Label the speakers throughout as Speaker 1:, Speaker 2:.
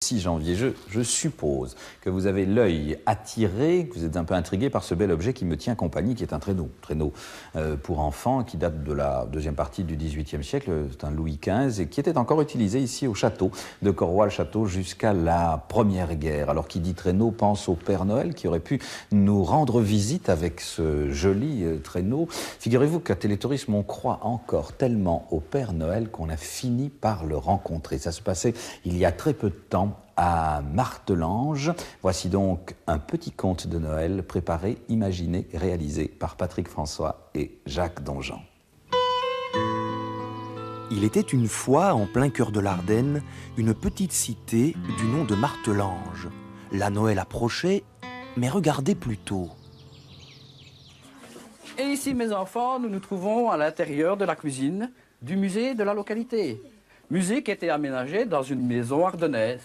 Speaker 1: 6 janvier. Je suppose que vous avez l'œil attiré, que vous êtes un peu intrigué par ce bel objet qui me tient compagnie, qui est un traîneau pour enfants, qui date de la deuxième partie du XVIIIe siècle. C'est un Louis XV et qui était encore utilisé ici au château de Corroy-le-Château jusqu'à la Première Guerre. Alors qui dit traîneau pense au Père Noël qui aurait pu nous rendre visite avec ce joli traîneau. Figurez-vous qu'à Télétourisme, on croit encore tellement au Père Noël qu'on a fini par le rencontrer. Ça se passait il y a très peu de temps à Martelange. Voici donc un petit conte de Noël préparé, imaginé et réalisé par Patrick François et Jacques Donjean.
Speaker 2: Il était une fois, en plein cœur de l'Ardenne, une petite cité du nom de Martelange. La Noël approchait, mais regardez plutôt.
Speaker 3: Et ici, mes enfants, nous nous trouvons à l'intérieur de la cuisine du musée de la localité. Musée qui était aménagé dans une maison ardennaise.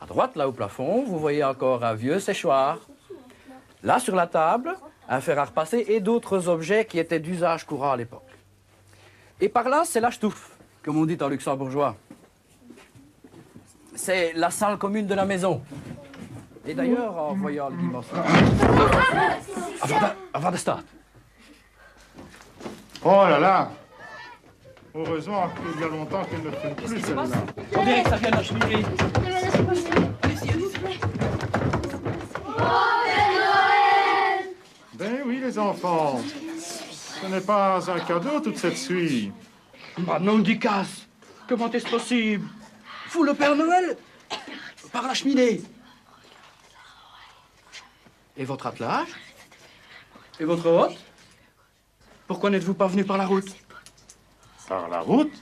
Speaker 3: À droite, là au plafond, vous voyez encore un vieux séchoir. Là, sur la table, un fer à repasser et d'autres objets qui étaient d'usage courant à l'époque. Et par là, c'est la Stouff, comme on dit en luxembourgeois. C'est la salle commune de la maison. Et d'ailleurs, en voyant les dimensions... Avant de start.
Speaker 4: Oh là là! Heureusement qu'il y a longtemps qu'elle ne fait plus celle-là.
Speaker 3: On dirait que ça vient de la cheminée.
Speaker 4: Ben oui, les enfants. Ce n'est pas un cadeau, toute cette suie.
Speaker 3: Bah non, du casse. Comment est-ce possible? Vous, le Père Noël, par la cheminée. Et votre attelage? Et votre hôte? Pourquoi n'êtes-vous pas venu par la route?
Speaker 4: Par la route?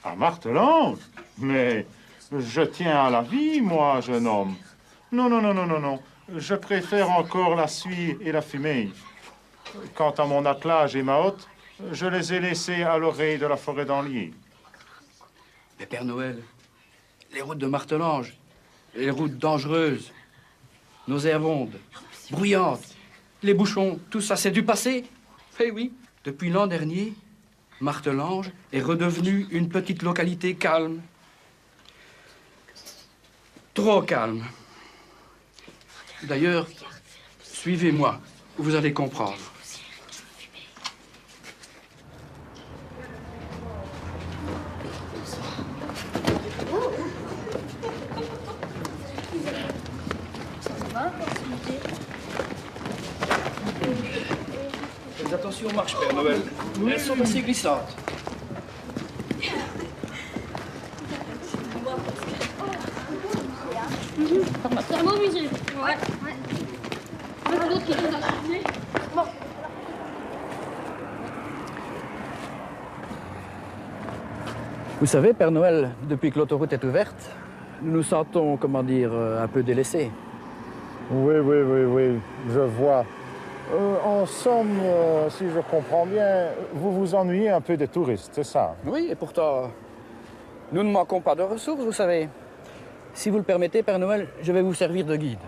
Speaker 4: À Martelange? Mais je tiens à la vie, moi, jeune homme. Non, non, non, non, non, non. Je préfère encore la suie et la fumée. Quant à mon attelage et ma hotte, je les ai laissés à l'oreille de la forêt d'Anlier.
Speaker 3: Mais Père Noël, les routes de Martelange, les routes dangereuses, nauséabondes, bruyantes, les bouchons, tout ça, c'est du passé. Eh oui, depuis l'an dernier, Martelange est redevenue une petite localité calme. Trop calme. D'ailleurs, suivez-moi, vous allez comprendre. Faites attention aux marches, Père Noël. Elles sont assez glissantes.
Speaker 5: C'est un beau musée. Ouais. Il y en a d'autres qui sont dans. Bon.
Speaker 3: Vous savez, Père Noël, depuis que l'autoroute est ouverte, nous nous sentons, comment dire, un peu délaissés.
Speaker 4: Oui, oui, oui, oui, je vois. En somme, si je comprends bien, vous vous ennuyez un peu des touristes, c'est ça?
Speaker 3: Oui, et pourtant, nous ne manquons pas de ressources, vous savez. Si vous le permettez, Père Noël, je vais vous servir de guide.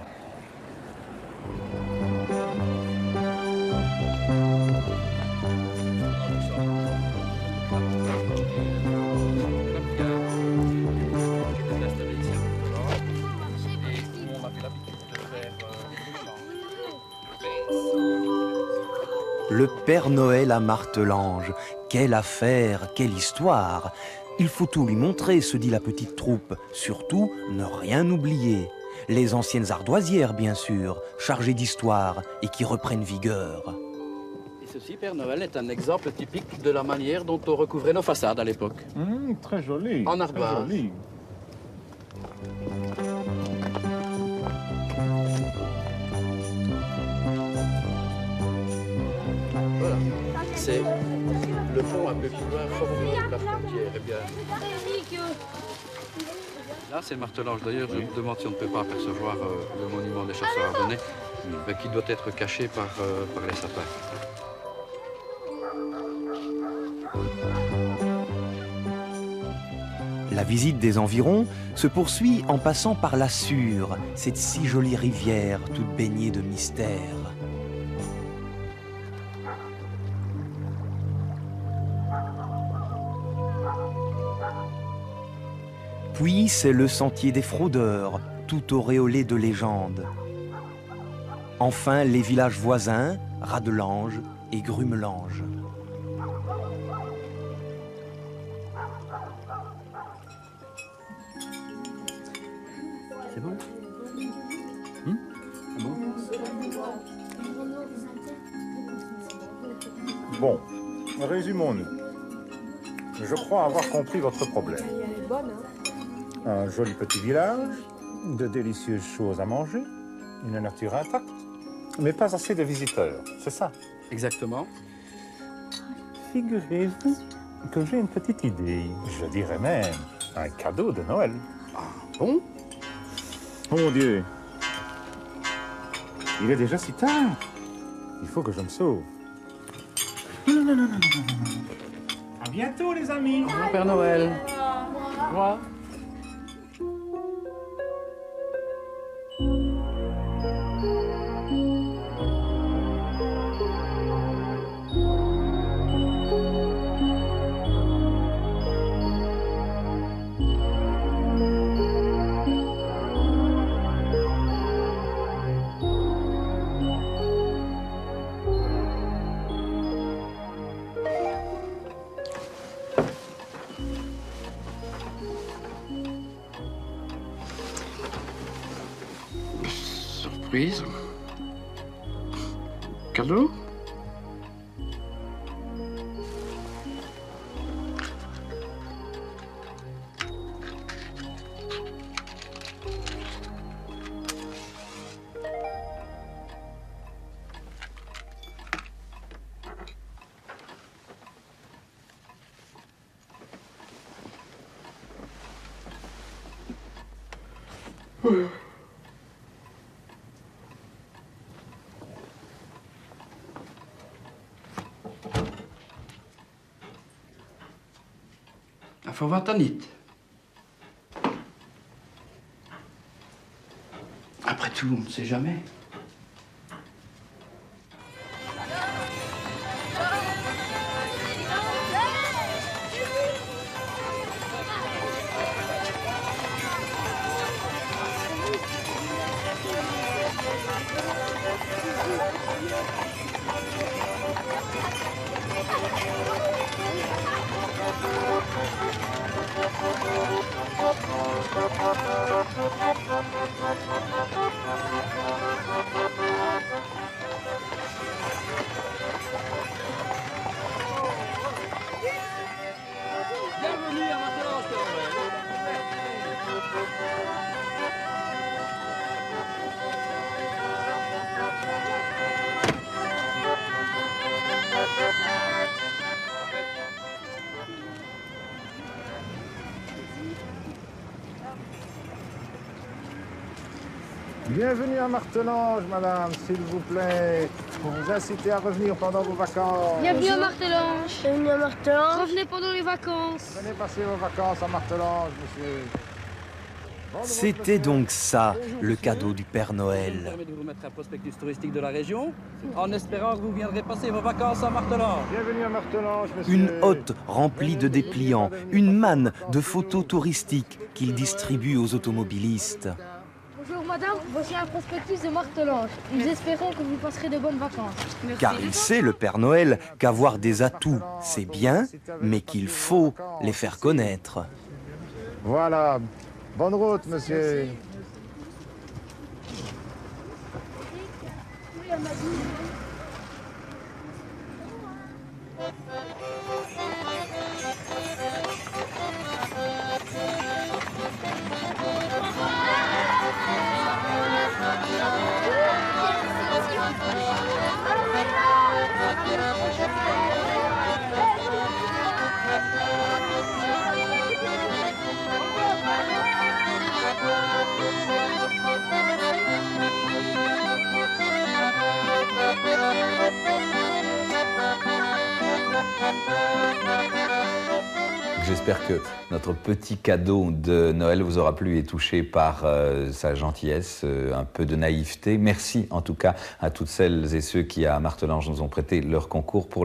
Speaker 2: Le Père Noël à Martelange. Quelle affaire, quelle histoire! Il faut tout lui montrer, se dit la petite troupe. Surtout, ne rien oublier. Les anciennes ardoisières, bien sûr, chargées d'histoire et qui reprennent vigueur.
Speaker 3: Et ceci, Père Noël, est un exemple typique de la manière dont on recouvrait nos façades à l'époque.
Speaker 4: Très joli.
Speaker 3: En
Speaker 4: très
Speaker 3: ardoise.
Speaker 4: joli.
Speaker 3: Voilà. C'est le pont un peu plus loin, forme la frontière. Eh bien, là, c'est Martelange. D'ailleurs, je me demande si on ne peut pas apercevoir le monument des chasseurs ardennais, qui doit être caché par les sapins.
Speaker 2: La visite des environs se poursuit en passant par la Sûre, cette si jolie rivière toute baignée de mystère. Puis c'est le sentier des fraudeurs, tout auréolé de légendes. Enfin, les villages voisins, Radelange et Grumelange.
Speaker 3: C'est bon?
Speaker 4: Bon, résumons-nous. Je crois avoir compris votre problème. Un joli petit village, de délicieuses choses à manger, une nature intacte, mais pas assez de visiteurs, c'est ça?
Speaker 3: Exactement.
Speaker 4: Figurez-vous que j'ai une petite idée, je dirais même un cadeau de Noël.
Speaker 3: Bon?
Speaker 4: Oh mon Dieu, il est déjà si tard. Il faut que je me sauve. Non. À bientôt les amis.
Speaker 3: Bonjour Père Noël. Au revoir. Surprise. Cadeau? Il faut voir Tanit. Après tout, on ne sait jamais. Bienvenue à Martelange, Père
Speaker 4: Bienvenue à Martelange, madame, s'il vous plaît. Pour vous inciter à revenir pendant vos vacances.
Speaker 5: Bienvenue à Martelange.
Speaker 6: Bienvenue à Martelange.
Speaker 5: Revenez pendant les vacances.
Speaker 4: Venez passer vos vacances à Martelange, monsieur.
Speaker 2: C'était donc ça, le cadeau du Père
Speaker 3: Je me
Speaker 2: Noël.
Speaker 3: permets de vous mettre un prospectus touristique de la région, en espérant que vous viendrez passer vos vacances à Martelange.
Speaker 4: Bienvenue à Martelange, monsieur.
Speaker 2: Une hotte remplie de dépliants, une manne de photos touristiques qu'il distribue aux automobilistes.
Speaker 5: Bonjour madame, voici un prospectus de Martelange. Nous espérons que vous passerez de bonnes vacances.
Speaker 2: Car il sait, le Père Noël, qu'avoir des atouts, c'est bien, mais qu'il faut les faire connaître.
Speaker 4: Voilà. Bonne route, monsieur.
Speaker 1: J'espère que notre petit cadeau de Noël vous aura plu et touché par sa gentillesse, un peu de naïveté. Merci en tout cas à toutes celles et ceux qui à Martelange nous ont prêté leur concours pour le